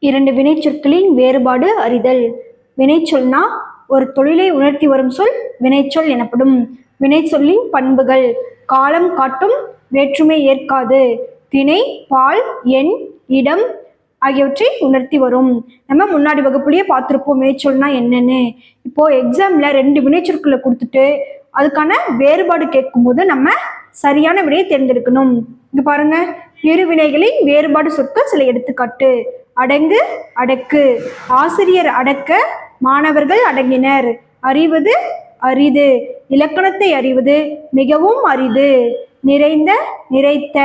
இரண்டு வினைச்சொற்களின் வேறுபாடு அறிதல். வினைச்சொல்னா ஒரு தொழிலை உணர்த்தி வரும் சொல் வினைச்சொல் எனப்படும். வினைச்சொல்லின் பண்புகள்: காலம் காட்டும், வேற்றுமை ஏற்காது, திணை, பால், எண், இடம் ஆகியவற்றை உணர்த்தி வரும். நம்ம முன்னாடி வகுப்புலயே பார்த்துருப்போம் வினைச்சொல்னா என்னன்னு. இப்போ எக்ஸாம்ல 2 வினைச்சொற்களை கொடுத்துட்டு அதுக்கான வேறுபாடு கேட்கும்போது நம்ம சரியான விடையை தேர்ந்தெடுக்கணும். இங்க பாருங்க, இருவினைகளின் வேறுபாடு சொற்கள் சில எடுத்துக்காட்டு: அடங்கு, அடக்கு. ஆசிரியர் அடக்க மாணவர்கள் அடங்கினர். அறிவது, அரிது. இலக்கணத்தை அறிவது மிகவும் அரிது. நிறைந்த, நிறைத்த.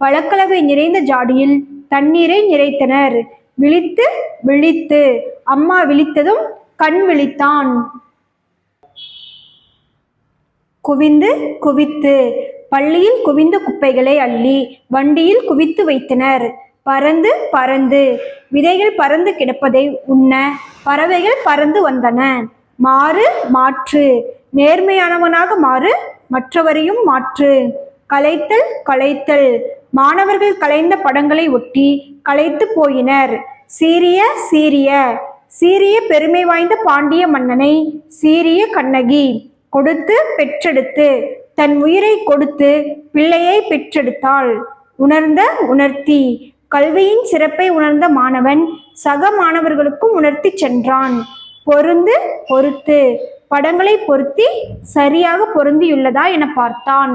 பழக்கலவை நிறைந்த ஜாடியில் தண்ணீரை நிறைத்தனர். விழித்து, விழித்து. அம்மா விழித்ததும் கண் விழித்தான். குவிந்து, குவித்து. பள்ளியில் குவிந்த குப்பைகளை அள்ளி வண்டியில் குவித்து வைத்தனர். பறந்து, பறந்து. விதைகள் பறந்து கிடப்பதை உண்ண பறவைகள் பறந்து வந்தன. மாறு, மாற்று. நேர்மையானவனாக மாறு, மற்றவரையும் மாற்று. கலைத்தல், கலைத்தல். மாணவர்கள் கலைந்த படங்களை ஒட்டி கலைத்து போயினர். சீரிய, சீரிய. சீரிய பெருமை வாய்ந்த பாண்டிய மன்னனை சீரிய கண்ணகி. கொடுத்து, பெற்றெடுத்து. தன் உயிரை கொடுத்து பிள்ளையை பெற்றெடுத்தாள். உணர்ந்த, உணர்த்தி. கல்வியின் சிறப்பை உணர்ந்த மாணவன் சக மாணவர்களுக்கும் உணர்த்தி சென்றான். பொருந்து, பொறுத்து. படங்களை பொருத்தி சரியாக பொருந்தியுள்ளதா என பார்த்தான்.